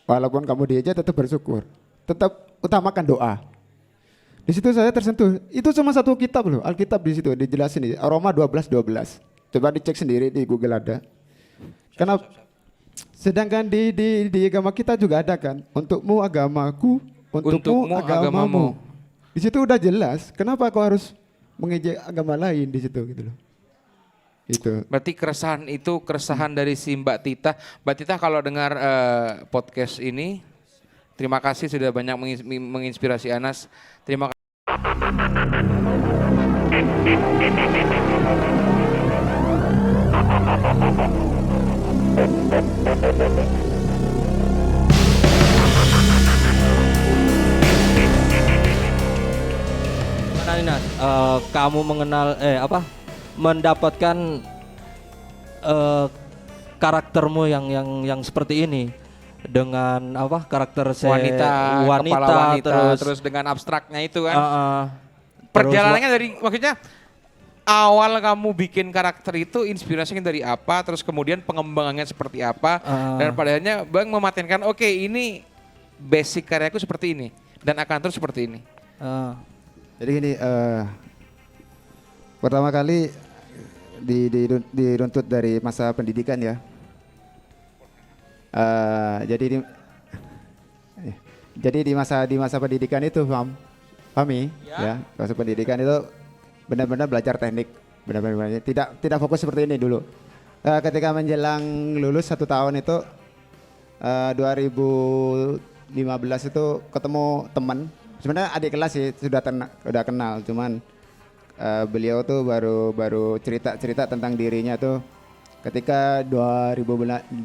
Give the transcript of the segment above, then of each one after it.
Walaupun kamu diejek tetap bersyukur. Tetap utamakan doa. Di situ saya tersentuh. Itu cuma satu kitab loh, Alkitab di situ dijelasin di Roma 12:12. Coba dicek sendiri di Google ada. Kenapa? Sedangkan di agama kita juga ada kan, untukmu agamaku, untukmu agamamu. Di situ udah jelas. Kenapa kau harus mengejek agama lain di situ gitu loh. Itu. Berarti keresahan itu keresahan dari si Mbak Tita. Mbak Tita kalau dengar podcast ini, terima kasih sudah banyak menginspirasi Anas. Terima kasih. Mana nih Nas? Kamu mengenal mendapatkan karaktermu yang seperti ini dengan karakter Wanita, kepala wanita, terus dengan abstraknya itu kan. Perjalanannya dari maksudnya awal kamu bikin karakter itu inspirasinya dari apa, terus kemudian pengembangannya seperti apa, dan pada akhirnya Bang mematenkan oke, ini basic karyaku seperti ini dan akan terus seperti ini. Jadi gini, pertama kali diruntut dari masa pendidikan ya. Jadi di masa pendidikan itu Fami ya, masa pendidikan itu benar-benar belajar teknik, benar-benar tidak fokus seperti ini dulu. Ketika menjelang lulus 1 tahun itu 2015 itu ketemu teman. Sebenarnya adik kelas sih sudah kenal, cuman beliau tuh baru cerita tentang dirinya tuh ketika 2015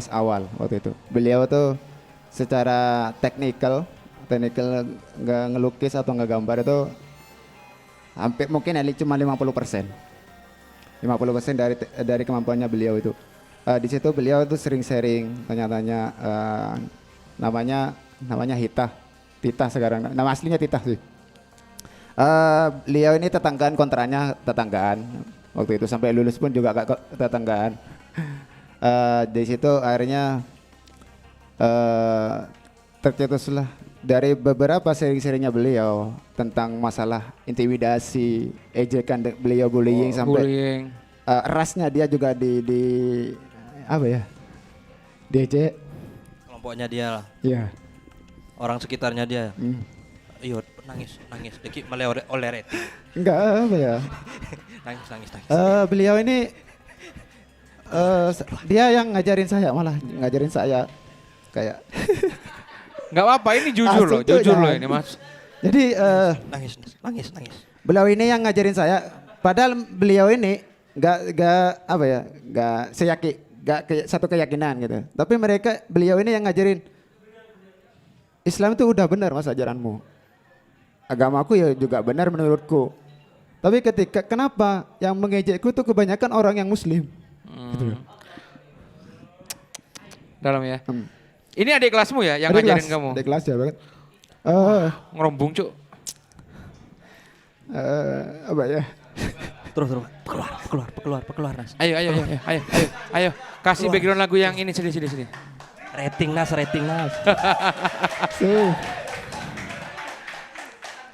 awal waktu itu. Beliau tuh secara teknikal nggak ngelukis atau nggak gambar itu hampir mungkin cuma 50%. 50% dari kemampuannya beliau itu. Di situ beliau itu sering sharing, tanya-tanya, namanya Tita sekarang. Nama aslinya Tita sih. Beliau ini tetanggaan waktu itu sampai lulus pun juga tetanggaan. Di situ akhirnya tercetuslah dari beberapa sharing-sharingnya beliau tentang masalah intimidasi, ejekan beliau, bullying sampai Bullying. rasnya dia juga di apa ya? Diejek. kelompoknya dia lah, Iya. orang sekitarnya dia. Iya, nangis. Deki malah oleh rating. Enggak apa ya? nangis. Beliau ini dia yang ngajarin saya, malah ngajarin saya kayak Nggak apa-apa, ini jujur loh, Asik tuh, jujur ya. loh ini Mas. jadi Nangis. beliau ini yang ngajarin saya, padahal beliau ini nggak satu keyakinan gitu. Tapi beliau ini yang ngajarin Islam itu udah benar mas ajaranmu. Agamaku ya juga benar menurutku. Tapi kenapa yang mengejekku tuh kebanyakan orang yang Muslim? Gitu loh. Dalam ya. Ini adik kelasmu ya yang Adik ngajarin kelas, kamu? Adik kelas ya banget. Ngerombong cuk. Apa ya? Terus keluar Nas. Ayo. Kasih background lagu yang ini, sini. Rating Nas.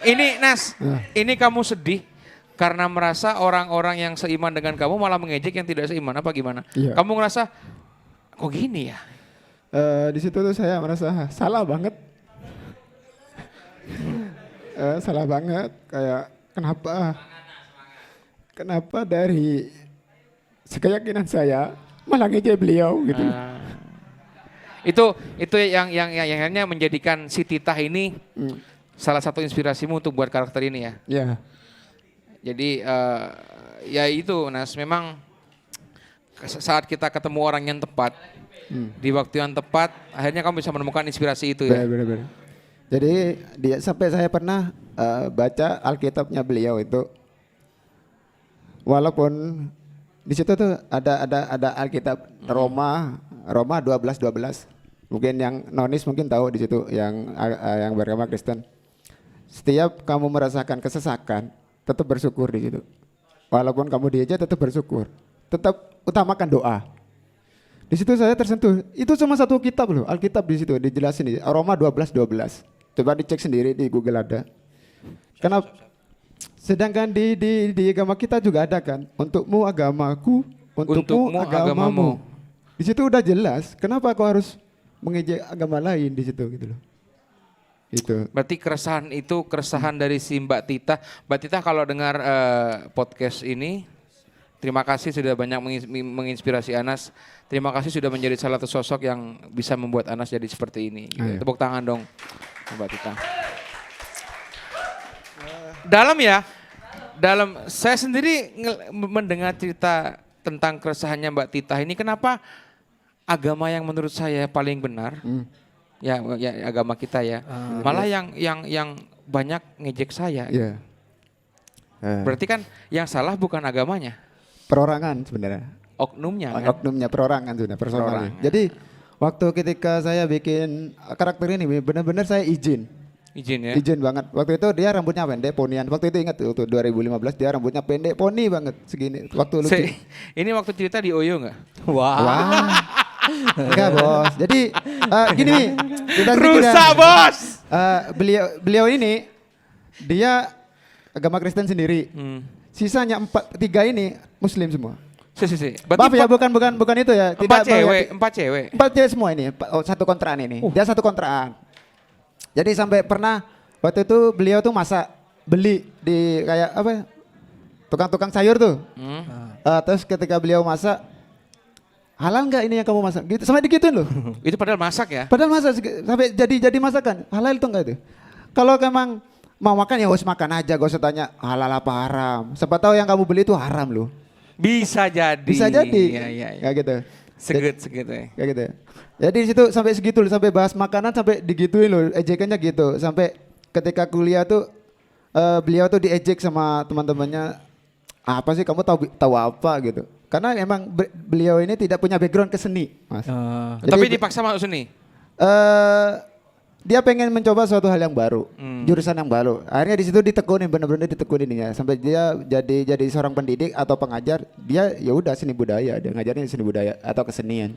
Ini Nas, ini kamu sedih karena merasa orang-orang yang seiman dengan kamu malah mengejek yang tidak seiman, apa gimana? Iya. Kamu ngerasa kok gini ya? Di situ tuh saya merasa salah banget. Salah banget, kayak kenapa dari sekeyakinan saya malah ngejek beliau gitu. Itu yang akhirnya menjadikan si Titah ini salah satu inspirasimu untuk buat karakter ini ya. Ya. Jadi ya itu Nas, memang saat kita ketemu orang yang tepat di waktu yang tepat, akhirnya kamu bisa menemukan inspirasi itu ya. Benar. Jadi sampai saya pernah baca Alkitabnya beliau itu, walaupun di situ tuh ada Alkitab Roma 12:12. Mungkin yang nonis mungkin tahu di situ yang beragama Kristen. Setiap kamu merasakan kesesakan, tetap bersyukur di situ. Walaupun kamu diejek tetap bersyukur. Tetap utamakan doa. Di situ saya tersentuh. Itu cuma satu kitab loh, Alkitab di situ dijelasin di Roma 12:12. Coba dicek sendiri di Google ada. Kenapa? Sedangkan di agama kita juga ada kan, untukmu agamaku, untukmu agamamu. Di situ udah jelas. Kenapa kau harus mengejek agama lain di situ gitu loh. Itu. Berarti keresahan itu keresahan dari si Mbak Tita. Mbak Tita kalau dengar podcast ini, terima kasih sudah banyak menginspirasi Anas. Terima kasih sudah menjadi salah satu sosok yang bisa membuat Anas jadi seperti ini. Gitu. Tepuk tangan dong Mbak Tita. Dalam saya sendiri mendengar cerita tentang keresahannya Mbak Tita ini, kenapa agama yang menurut saya paling benar, ya agama kita ya, malah yang banyak ngejek saya. Iya. Berarti kan yang salah bukan agamanya, Perorangan sebenarnya. oknumnya kan? Oknumnya perorangan sudah personal. Perorangan. Jadi waktu ketika saya bikin karakter ini benar-benar saya izin ya. Izin banget. Waktu itu dia rambutnya pendek, ponian. Waktu itu ingat tuh 2015 dia rambutnya pendek, poni banget segini. Waktu lucu. Ini waktu cerita di Oyo nggak? Wah. Enggak bos. Jadi gini nih. Rusak bos. Beliau ini dia agama Kristen sendiri. Sisanya 3 ini Muslim semua. Maaf ya, bukan itu ya. Empat cewek. 4 cewek semua ini. Satu kontraan ini. Dia satu kontraan. Jadi sampai pernah waktu itu beliau tuh beli di kayak apa? Tukang-tukang sayur tuh. Terus ketika beliau masak, halal nggak ini yang kamu masak? Gitu, sampai digituin loh. Itu padahal masak ya? Padahal masak sampai jadi masakan. Halal itu enggak itu? Kalau emang mau makan ya harus makan aja, gak usah tanya halal apa haram. Siapa tahu yang kamu beli itu haram loh. Bisa jadi. Iya. Kayak gitu. Seget ya. Kayak gitu. Jadi di situ sampai segitu loh, sampai bahas makanan sampai digituin loh, ejekannya gitu. Sampai ketika kuliah tuh beliau tuh diejek sama teman-temannya. Apa sih kamu tahu apa gitu. Karena emang beliau ini tidak punya background ke seni, Mas. Jadi, tapi dipaksa masuk seni. Dia pengen mencoba suatu hal yang baru, jurusan yang baru. Akhirnya di situ ditekunin, benar-benar ditekunin ya. Sampai dia jadi seorang pendidik atau pengajar. Dia ya udah seni budaya, dia ngajarnya seni budaya atau kesenian.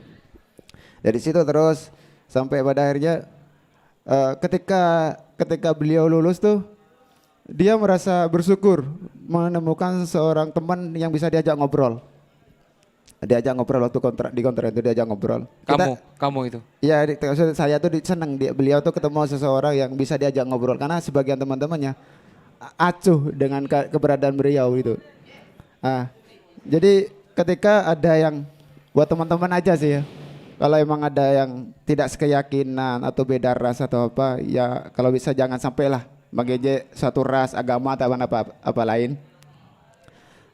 Dari situ terus sampai pada akhirnya ketika beliau lulus tuh dia merasa bersyukur menemukan seorang teman yang bisa diajak ngobrol. Diajak ngobrol waktu di kontrak itu diajak ngobrol. Kamu itu? Iya, saya tuh seneng beliau tuh ketemu seseorang yang bisa diajak ngobrol karena sebagian teman-temannya acuh dengan keberadaan beliau gitu. Jadi ketika ada yang buat teman-teman aja sih ya. Kalau emang ada yang tidak sekeyakinan atau beda ras atau apa, ya kalau bisa jangan sampailah mengejek suatu ras, agama atau apa lain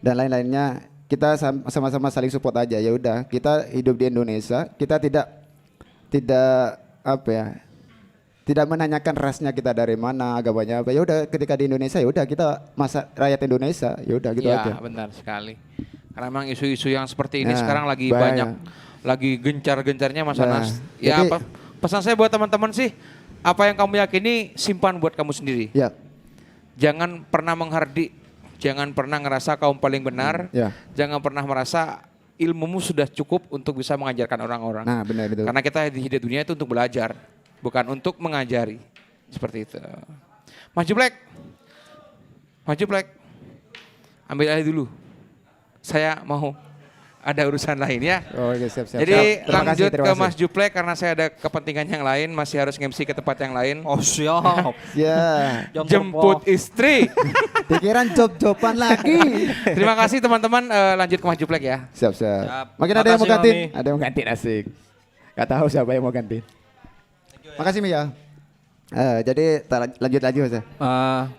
dan lain-lainnya. Kita sama-sama saling support aja. Ya udah, kita hidup di Indonesia, kita tidak tidak menanyakan rasnya kita dari mana, agamanya apa. Ya udah, ketika di Indonesia ya udah kita rakyat Indonesia, ya udah gitu aja. Ya, benar sekali. Karena memang isu-isu yang seperti ini sekarang lagi banyak, lagi gencar-gencarnya Mas Anas. Ya, pesan saya buat teman-teman sih, apa yang kamu yakini simpan buat kamu sendiri. Ya. Jangan pernah menghardik, jangan pernah ngerasa kamu paling benar, jangan pernah merasa ilmumu sudah cukup untuk bisa mengajarkan orang-orang. Nah, benar itu. Karena kita di dunia itu untuk belajar, bukan untuk mengajari. Seperti itu. Maju Black. Ambil alih dulu. Saya mau ada urusan lain ya. Oke, siap. Jadi lanjut terima ke kasih. Mas Juplek karena saya ada kepentingan yang lain, masih harus nge-MC ke tempat yang lain. Oh siap. Ya. Jemput istri. Pikiran job-joban lagi. Terima kasih teman-teman, lanjut ke Mas Juplek ya. Siap. Makin ada yang mau ganti. Ada yang mau ganti, asik. Gak tahu siapa yang mau ganti. Makasih Mia. Jadi lanjut lagi Mas.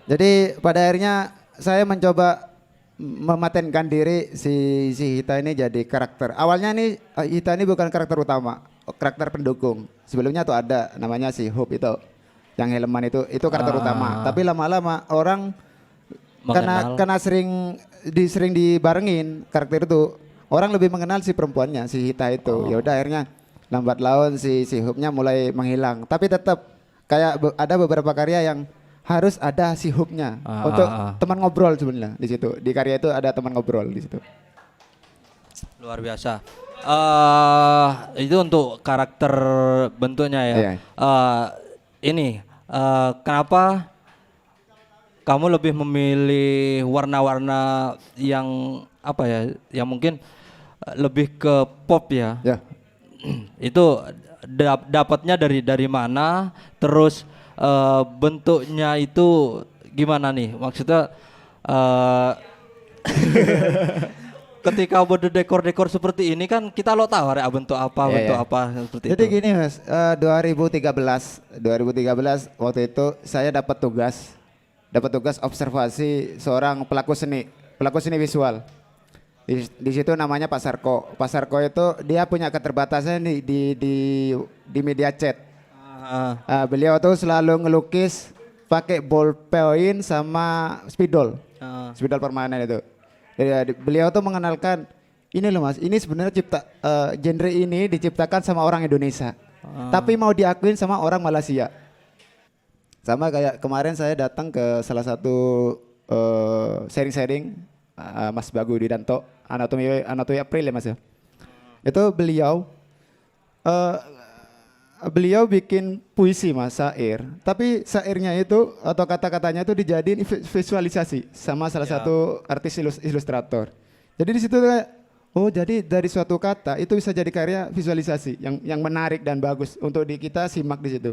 Jadi pada akhirnya saya mencoba mematenkan diri si Hita ini jadi karakter. Awalnya nih Hita ini bukan karakter utama, karakter pendukung. Sebelumnya tuh ada namanya si Hope itu, yang helman itu karakter utama. Tapi lama-lama orang karena sering dibarengin karakter itu, orang lebih mengenal si perempuannya, si Hita itu. Ya udah akhirnya lambat laun si Hope-nya mulai menghilang. Tapi tetap kayak ada beberapa karya yang harus ada si hook-nya untuk teman ngobrol sebenarnya di situ. Di karya itu ada teman ngobrol di situ. Luar biasa. Itu untuk karakter bentuknya ya. Iya. Ini kenapa kamu lebih memilih warna-warna yang apa ya? Yang mungkin lebih ke pop ya? Ya. Itu dapatnya dari mana? Terus bentuknya itu gimana nih? Maksudnya ketika buat dekor-dekor seperti ini kan kita lo tahu ada bentuk apa, Iya, bentuk iya. apa seperti Jadi itu. gini Mas, 2013 waktu itu saya dapat tugas observasi seorang pelaku seni visual. Di situ namanya Pak Sarko. Pak Sarko itu dia punya keterbatasan di media chat. Beliau tuh selalu ngelukis pakai ballpoint sama spidol. Spidol permanen itu. Beliau tuh mengenalkan ini loh Mas, ini sebenarnya genre ini diciptakan sama orang Indonesia. Tapi mau diakuin sama orang Malaysia. Sama kayak kemarin saya datang ke salah satu sharing-sharing Mas Bagu di Danto, Anatomi April ya Mas ya. Itu beliau bikin puisi Mas, syair. Tapi syairnya itu atau kata-katanya itu dijadiin visualisasi sama salah satu artis ilustrator. Jadi di situ kayak oh jadi dari suatu kata itu bisa jadi karya visualisasi yang menarik dan bagus untuk kita simak di situ.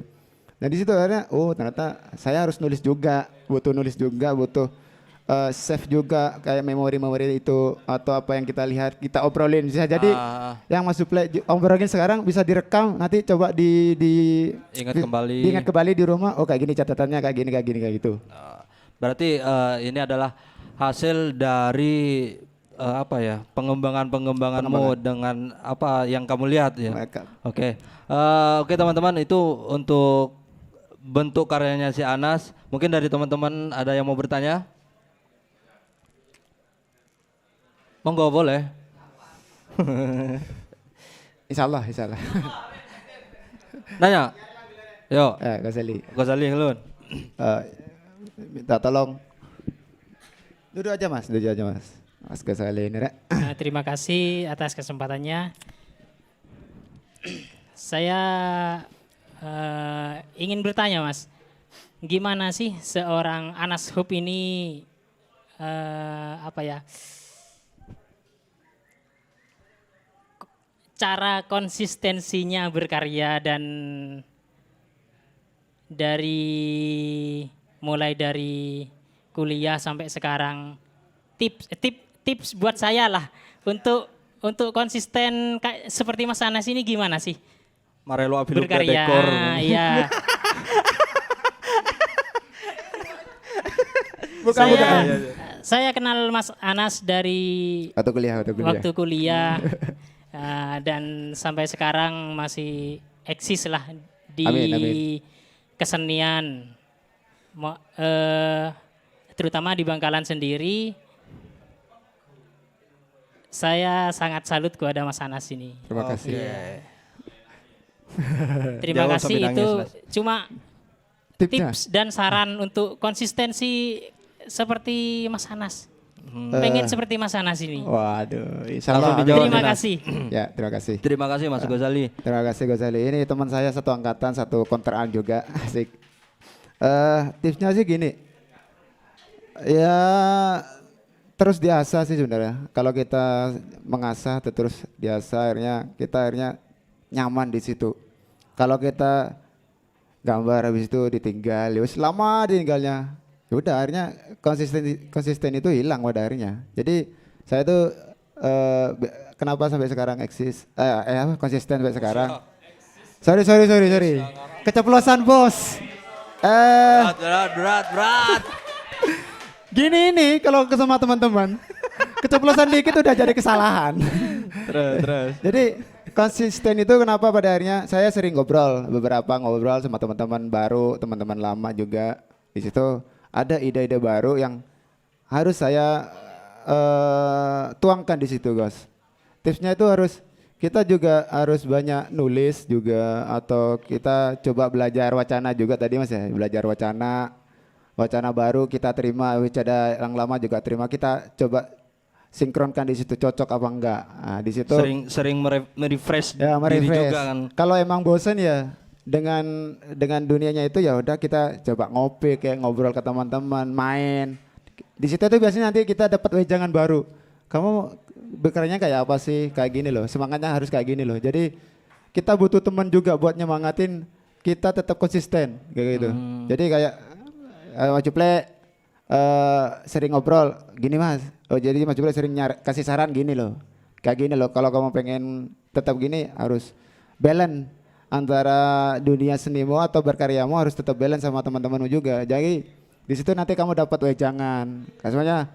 Nah di situ akhirnya oh ternyata saya harus nulis juga, butuh save juga kayak memori-memori itu atau apa yang kita lihat kita obrolin bisa jadi yang masuk play obrolin sekarang bisa direkam nanti coba diingat kembali di rumah oh kayak gini catatannya kayak gini kayak gitu. Berarti ini adalah hasil dari apa ya pengembanganmu dengan apa yang kamu lihat ya. Oke teman-teman itu untuk bentuk karyanya si Anas. Mungkin dari teman-teman ada yang mau bertanya? Monggo boleh. Insya Allah. Nanya. Yo. Ghazali Helun. Minta tolong. Duduk aja mas. Mas Ghazali ini Rek. Terima kasih atas kesempatannya. Saya ingin bertanya mas, gimana sih seorang Anas Hub ini cara konsistensinya berkarya dan mulai dari kuliah sampai sekarang tips buat saya lah untuk konsisten seperti Mas Anas ini gimana sih? Marelo Abiluka berkarya, dekor. Iya. Saya kenal Mas Anas dari waktu kuliah. Dan sampai sekarang masih eksis lah di Amin. kesenian, terutama di Bangkalan sendiri. Saya sangat salut kepada Mas Anas ini. Terima kasih. Terima Jawab kasih sambil itu nangis, cuma Tipsnya? tips dan saran untuk konsistensi seperti Mas Anas. Pengen seperti Mas Anas ini. Waduh, insya Allah. Langsung dijawab. Terima Anas. kasih. Ya, terima kasih. Terima kasih Mas Ghazali. Terima kasih Ghazali. Ini teman saya satu angkatan, satu kontraan juga. Asik. Tipsnya sih gini. Ya terus diasah sih sebenarnya. Kalau kita mengasah terus diasah akhirnya nyaman di situ. Kalau kita gambar habis itu ditinggal, ya lama ditinggalnya. Ya udah akhirnya konsisten itu hilang pada akhirnya. Jadi saya tuh kenapa sampai sekarang eksis konsisten sampai sekarang. Sorry. Keceplosan bos. Berat. Gini ini kalau sama teman-teman. Keceplosan dikit udah jadi kesalahan. Terus. Jadi konsisten itu kenapa pada akhirnya saya sering ngobrol sama teman-teman baru, teman-teman lama juga. Di situ ada ide-ide baru yang harus saya tuangkan di situ, guys. Tipsnya itu kita juga harus banyak nulis juga atau kita coba belajar wacana juga tadi Mas ya, belajar wacana baru kita terima, wacana yang lama juga terima, kita coba sinkronkan di situ cocok apa enggak. Nah, di situ sering merefresh ya diri merefresh. juga kan. Kalau emang bosan ya dengan dunianya itu ya udah kita coba ngopi kayak ngobrol ke teman-teman, main. Di situ tuh biasanya nanti kita dapat wejangan baru. Kamu bekerjanya kayak apa sih? Kayak gini loh. Semangatnya harus kayak gini loh. Jadi kita butuh teman juga buat nyemangatin kita tetap konsisten kayak gitu. Jadi kayak Mas Juple sering ngobrol gini Mas. Oh jadi Mas Juple sering kasih saran gini loh. Kayak gini loh. Kalau kamu pengen tetap gini harus balance antara dunia senimu atau berkaryamu harus tetap balance sama teman-temanmu juga. Jadi di situ nanti kamu dapat wejangan. Misalnya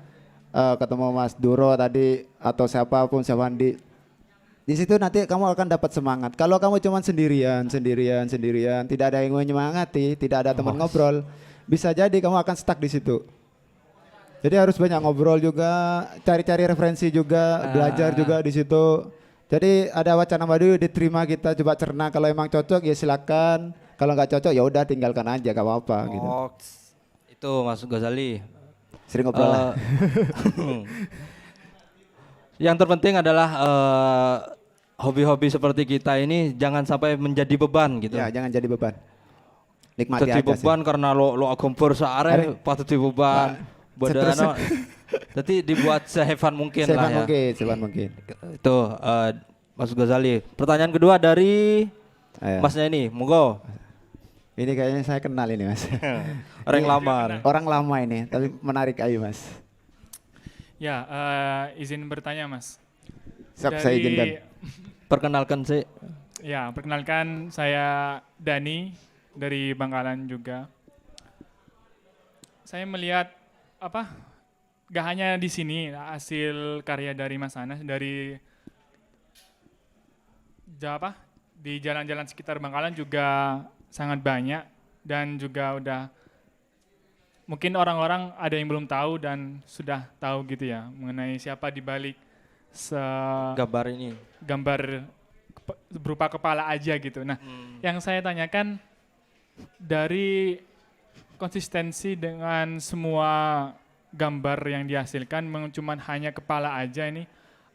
ketemu Mas Duro tadi atau siapapun Syawandi. Di situ nanti kamu akan dapat semangat. Kalau kamu cuma sendirian, tidak ada yang menyemangati, tidak ada teman ngobrol, bisa jadi kamu akan stuck di situ. Jadi harus banyak ngobrol juga, cari-cari referensi juga, belajar juga di situ. Jadi ada wacana baru diterima, kita coba cerna, kalau emang cocok ya silakan, kalau nggak cocok ya udah tinggalkan aja, gak apa-apa gitu. Itu Mas Ghazali. Sering ngobrol lah. Yang terpenting adalah hobi-hobi seperti kita ini jangan sampai menjadi beban gitu. Ya jangan jadi beban. Nikmati jadi aja beban sih. karena lo agompor seare patut dibeban. Badana. Jadi dibuat sehevan mungkin lah ya. Sehevan mungkin. Itu Mas Ghazali. Pertanyaan kedua dari Masnya ini, monggo. Ini kayaknya saya kenal ini Mas. Orang lama. Orang lama ini, tapi menarik aja Mas. Ya, izin bertanya Mas. Siap, saya izinkan. Perkenalkan sih. Ya, perkenalkan saya Dani dari Bangkalan juga. Saya melihat gak hanya di sini hasil karya dari Mas Anas dari di jalan-jalan sekitar Bangkalan juga sangat banyak dan juga udah mungkin orang-orang ada yang belum tahu dan sudah tahu gitu ya mengenai siapa di balik gambar ini. Gambar berupa kepala aja gitu. Nah, yang saya tanyakan dari konsistensi dengan semua gambar yang dihasilkan cuma hanya kepala aja ini,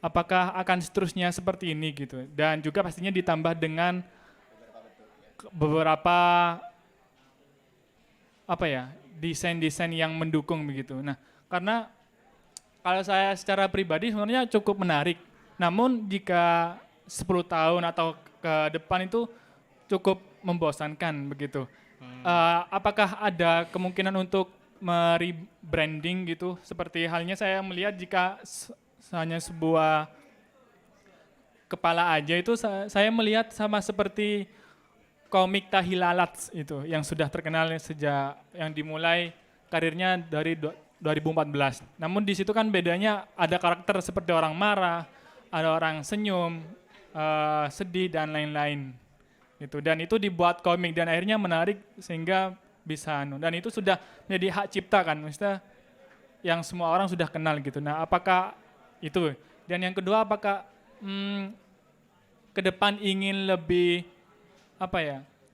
apakah akan seterusnya seperti ini gitu? Dan juga pastinya ditambah dengan beberapa desain-desain yang mendukung begitu. Nah, karena kalau saya secara pribadi sebenarnya cukup menarik. Namun jika 10 tahun atau ke depan itu cukup membosankan begitu. Apakah ada kemungkinan untuk merebranding gitu? Seperti halnya saya melihat jika hanya sebuah kepala aja itu saya melihat sama seperti komik Tahilalats itu yang sudah terkenal sejak yang dimulai karirnya dari 2014. Namun di situ kan bedanya ada karakter seperti orang marah, ada orang senyum, sedih dan lain-lain. Gitu. Dan itu dibuat komik dan akhirnya menarik sehingga bisa dan itu sudah menjadi hak cipta kan, maksudnya yang semua orang sudah kenal gitu. Nah, apakah itu? Dan yang kedua apakah ke depan ingin lebih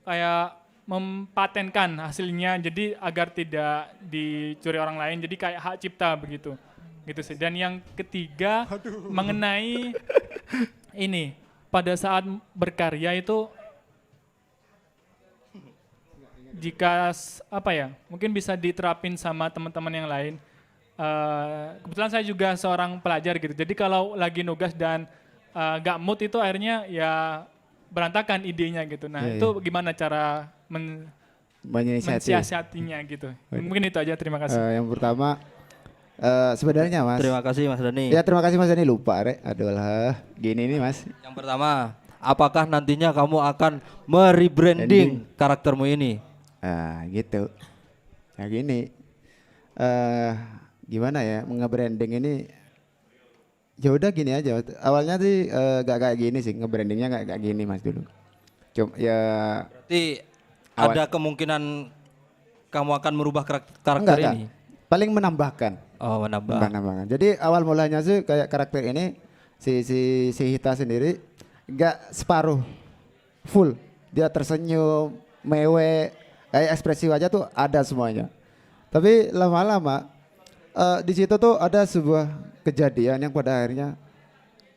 kayak mempatenkan hasilnya jadi agar tidak dicuri orang lain jadi kayak hak cipta begitu gitu sih. Dan yang ketiga mengenai ini pada saat berkarya itu jika mungkin bisa diterapin sama teman-teman yang lain. Kebetulan saya juga seorang pelajar gitu jadi kalau lagi nugas dan gak mood itu akhirnya ya berantakan idenya gitu. Nah itu gimana cara mensiasatinya gitu. Mungkin itu aja, terima kasih. Yang pertama sebenarnya Mas. Terima kasih Mas Dani. Ya terima kasih Mas Dani, lupa Aduh lah, gini nih Mas. Yang pertama, apakah nantinya kamu akan merebranding karaktermu ini? Gitu. Ya gini. Gimana ya nge-branding ini? Ya udah gini aja. Awalnya sih gak kayak gini sih, nge-brandingnya gak kayak gini Mas dulu. Cuma ya berarti ada kemungkinan kamu akan merubah karakter ini? Paling menambahkan. Oh, menambahkan. Jadi awal mulanya sih kayak karakter ini si Hita sendiri gak separuh full. Dia tersenyum, mewek, ekspresi wajah tuh ada semuanya. Tapi lama-lama di situ tuh ada sebuah kejadian yang pada akhirnya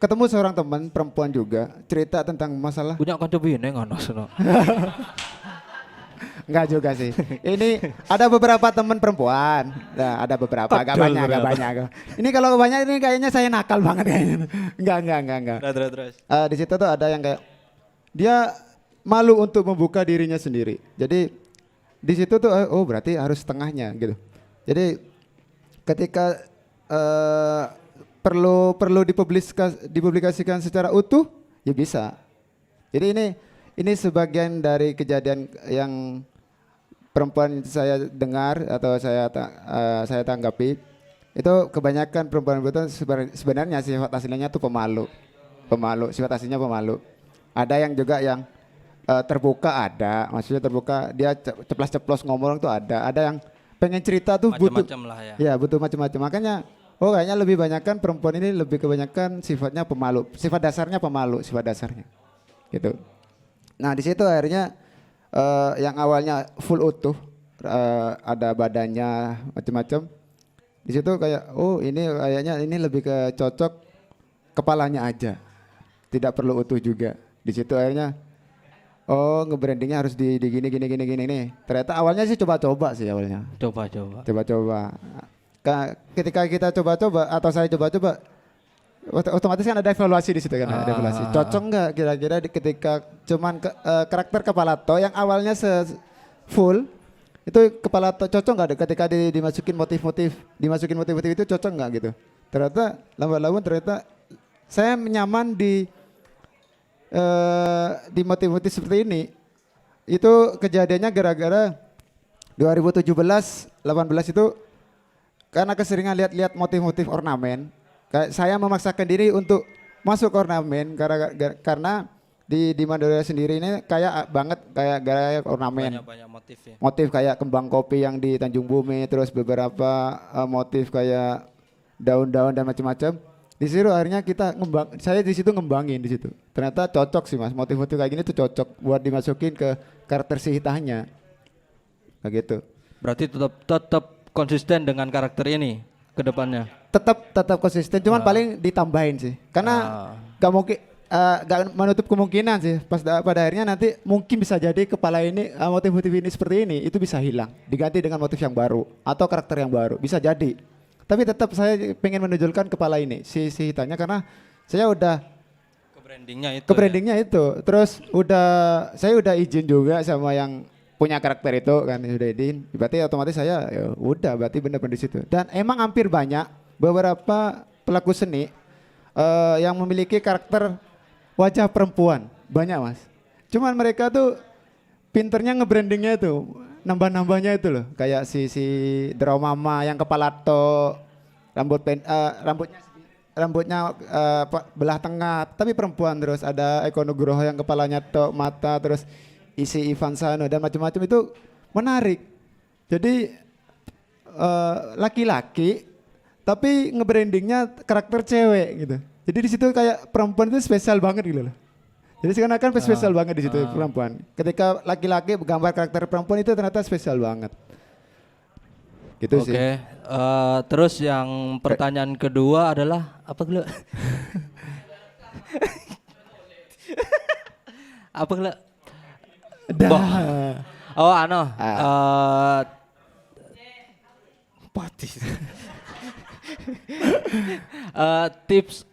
ketemu seorang teman perempuan juga cerita tentang masalah. Punya kanca bine ngono sono. Enggak juga sih. Ini ada beberapa teman perempuan. Nah, ada beberapa, agak banyak. Ini kalau banyak ini kayaknya saya nakal banget kayaknya. Enggak. Terus. Di situ tuh ada yang kayak dia malu untuk membuka dirinya sendiri. Jadi di situ tuh oh berarti harus setengahnya gitu. Jadi ketika perlu dipublikasikan secara utuh ya bisa. Jadi ini sebagian dari kejadian yang perempuan saya dengar atau saya tanggapi itu kebanyakan perempuan sebenarnya sifat aslinya tuh pemalu, sifat aslinya pemalu. Ada yang juga yang terbuka ada, maksudnya terbuka dia ceplas-ceplos ngomong tuh ada yang pengen cerita tuh butuh macam-macam lah ya. Ya butuh macam-macam. Makanya kayaknya lebih banyakkan perempuan ini lebih kebanyakan sifatnya pemalu, sifat dasarnya gitu. Nah di situ akhirnya yang awalnya full utuh ada badannya macam-macam. Di situ kayak ini kayaknya ini lebih ke cocok kepalanya aja, tidak perlu utuh juga. Di situ akhirnya nge-brandingnya harus di gini nih. Ternyata awalnya sih coba-coba sih awalnya. Coba-coba. Ketika kita coba-coba atau saya coba-coba otomatis kan ada evaluasi di situ kan, ada evaluasi. Cocok nggak kira-kira ketika cuman karakter kepala to yang awalnya full itu kepala to cocok nggak ketika dimasukin motif-motif itu cocok nggak gitu. Ternyata lambat-laun saya nyaman di motif-motif seperti ini. Itu kejadiannya gara-gara 2017-18 itu karena keseringan lihat motif-motif ornamen. Saya memaksakan diri untuk masuk ornamen karena di Madura sendiri ini kayak banget kayak gaya ornamen. Banyak motif ya. Motif kayak kembang kopi yang di Tanjung Bumi, terus beberapa motif kayak daun-daun dan macam-macam. Di situ akhirnya saya di situ ngembangin di situ. Ternyata cocok sih Mas, motif-motif kayak gini tuh cocok buat dimasukin ke karakter si Hitahnya. Kayak gitu. Berarti tetap konsisten dengan karakter ini ke depannya. Tetap konsisten, cuman paling ditambahin sih. Karena gak mungkin gak menutup kemungkinan sih pada akhirnya nanti mungkin bisa jadi kepala ini motif-motif ini seperti ini itu bisa hilang, diganti dengan motif yang baru atau karakter yang baru, bisa jadi. Tapi tetap saya pengen menonjolkan kepala ini si Hitanya karena saya udah ke brandingnya itu. Terus saya udah izin juga sama yang punya karakter itu kan, udah izin. Berarti otomatis saya ya udah berarti benar-benar di situ. Dan emang hampir banyak beberapa pelaku seni yang memiliki karakter wajah perempuan, banyak Mas. Cuman mereka tuh pinternya nge-brandingnya itu, nambah-nambahnya itu loh. Kayak si Drawmama yang kepala to, rambutnya belah tengah, tapi perempuan. Terus ada Eko Nugroho yang kepalanya to, mata, terus isi Ivan Sano dan macam-macam itu menarik. Jadi laki-laki tapi nge-brandingnya karakter cewek gitu. Jadi di situ kayak perempuan itu spesial banget gitu loh. Jadi seakan-akan spesial banget di situ perempuan. Ketika laki-laki gambar karakter perempuan itu ternyata spesial banget. Gitu sih. Oke. Terus yang pertanyaan kedua adalah apa dulu? Apa dulu? Patis. Tips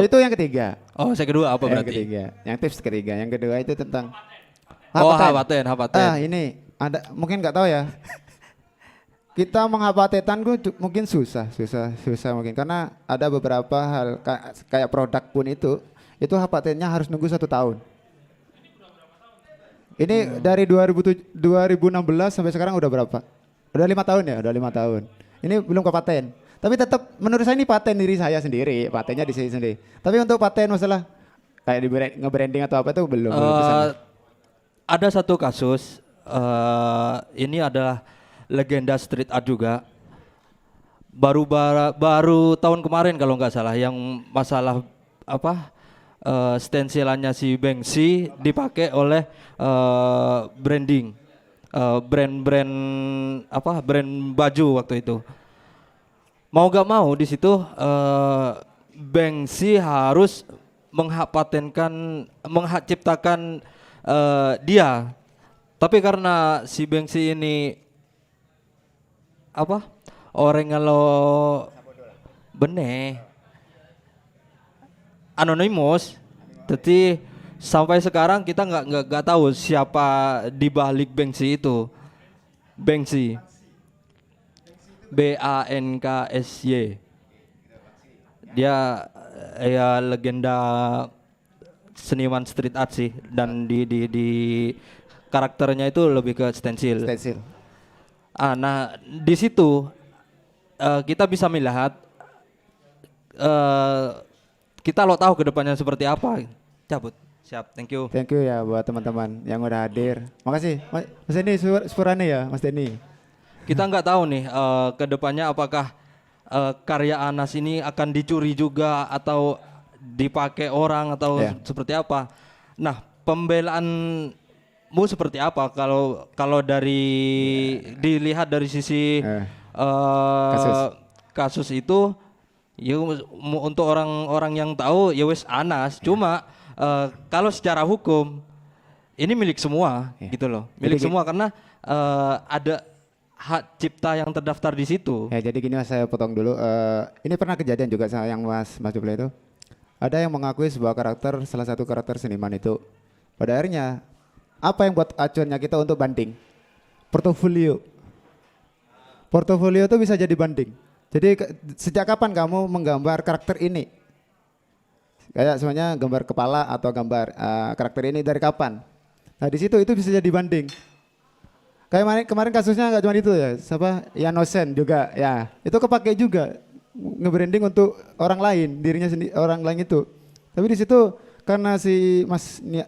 itu yang ketiga. Saya kedua apa berarti? Yang ketiga. Yang tips ketiga. Yang kedua itu tentang hapaten. Ini ada mungkin nggak tahu ya. Kita menghapatetan mungkin susah mungkin karena ada beberapa hal kayak produk pun itu hapatennya harus nunggu 1 tahun. Ini dari 2016 sampai sekarang udah berapa? Udah 5 tahun ya, udah 5 tahun. Ini belum ke paten. Tapi tetap menurut saya ini paten diri saya sendiri, patennya di sini sendiri. Tapi untuk paten masalah kayak di nge-branding atau apa itu belum. Ada satu kasus, ini adalah legenda street art juga. Baru tahun kemarin kalau nggak salah, yang masalah stensilannya si Banksy dipakai oleh brand baju waktu itu. mau gak mau di situ Banksy harus ciptakan dia. Tapi karena si Banksy ini apa? Orang kalau benih anonimus, jadi sampai sekarang kita nggak tahu siapa di balik Banksy itu. Banksy, Banksy. Dia ya legenda seniman street art sih, dan di karakternya itu lebih ke stensil. Nah di situ kita bisa melihat kita lo tahu kedepannya seperti apa. Cabut. Siap, thank you. Thank you ya buat teman-teman yang udah hadir. Makasih Mas Denny, Spurane ya Mas Denny. Kita nggak tahu nih kedepannya apakah karya Anas ini akan dicuri juga atau dipakai orang atau seperti apa. Nah, pembelaanmu seperti apa kalau dari dilihat dari sisi kasus itu ya, untuk orang-orang yang tahu ya wes Anas, cuma kalau secara hukum ini milik semua gitu loh. Milik semua karena ada hak cipta yang terdaftar di situ. Ya jadi gini Mas, saya potong dulu. Ini pernah kejadian juga sama yang Mas Jupla itu. Ada yang mengakui sebuah karakter, salah satu karakter seniman itu. Pada akhirnya apa yang buat acuannya kita untuk banding? Portofolio. Portofolio itu bisa jadi banding. Jadi sejak kapan kamu menggambar karakter ini? Kayak semuanya gambar kepala atau gambar karakter ini dari kapan? Nah di situ itu bisa jadi banding. Kayak kemarin kasusnya nggak cuma itu ya, siapa Yanosen juga ya, itu kepake juga nge-branding untuk orang lain, dirinya sendiri, orang lain itu. Tapi di situ karena si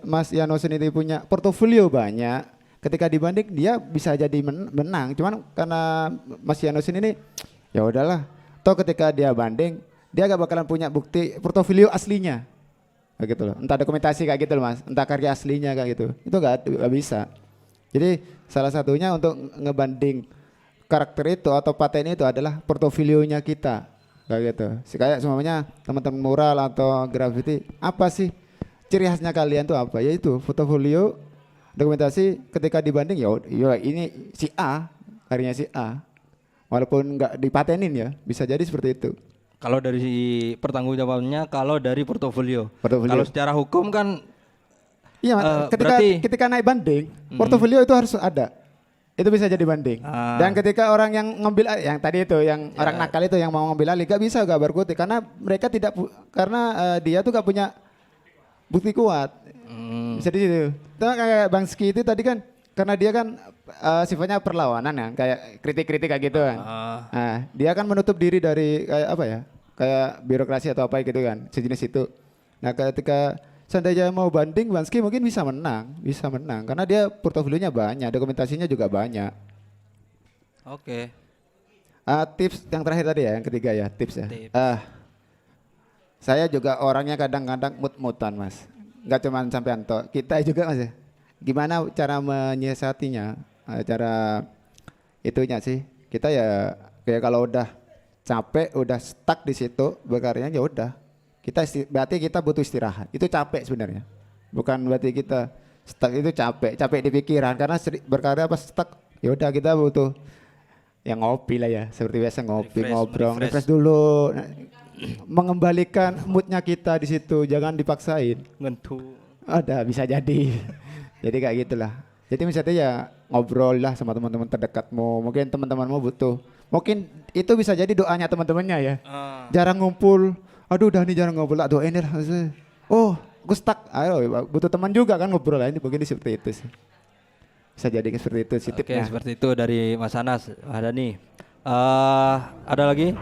Mas Yanosen ini punya portofolio banyak, ketika dibanding dia bisa jadi menang. Cuman karena Mas Yanosen ini ya udahlah, toh ketika dia banding dia gak bakalan punya bukti portofolio aslinya, kayak gitu loh. Entah dokumentasi kayak gitu loh Mas, entah karya aslinya kayak gitu, itu gak bisa. Jadi salah satunya untuk ngebanding karakter itu atau paten itu adalah portofolionya kita, kayak gitu. Kayak semuanya teman-teman mural atau graffiti, apa sih ciri khasnya kalian tuh apa? Yaitu portofolio, dokumentasi. Ketika dibanding ya ini si A, karyanya si A, walaupun nggak dipatenin ya, bisa jadi seperti itu. Kalau dari pertanggungjawabannya, kalau dari portofolio. Kalau secara hukum kan iya, ketika naik banding, portofolio itu harus ada. Itu bisa jadi banding. Dan ketika orang yang ngambil yang tadi itu, yang orang nakal itu yang mau ngambil alih, gak bisa gambar kutip karena mereka tidak dia tuh gak punya bukti kuat. Bisa di situ. Kayak Banksy itu tadi kan karena dia kan sifatnya perlawanan ya, kayak kritik-kritik kayak gitu kan. Nah, dia kan menutup diri dari kayak apa ya? Kayak birokrasi atau apa gitu kan, sejenis itu. Nah, ketika seandainya mau banding, Banksy mungkin bisa menang karena dia portofolionya banyak, dokumentasinya juga banyak. Oke. Tips yang terakhir tadi ya, yang ketiga ya, tips ya. Saya juga orangnya kadang-kadang mut-mutan Mas, nggak cuma sampai Anto, kita juga Mas ya. Gimana cara menyiasatinya, cara itunya sih, kita ya kayak kalau udah capek, udah stuck di situ berkaryanya ya udah. Berarti kita butuh istirahat. Itu capek sebenarnya. Bukan berarti kita stuck, itu capek di pikiran karena berkarya pas stuck. Ya udah kita butuh yang ngopi lah ya, seperti biasa ngopi, ngobrol, refresh dulu. Mengembalikan moodnya kita di situ, jangan dipaksain. Ngentu. Ada bisa jadi. Jadi kayak gitulah. Jadi misalnya ya ngobrol lah sama teman-teman terdekatmu. Mungkin teman-temanmu butuh. Mungkin itu bisa jadi doanya teman-temannya ya. Jarang ngumpul. Aduh udah nih jarang ngobrol, doain lah. Oh, gue stuck. Ayo, butuh teman juga kan ngobrol lah. Ini begini seperti itu sih. Bisa jadi seperti itu sih tipnya. Oke, seperti itu dari Mas Anas. Ada nih. Ada lagi?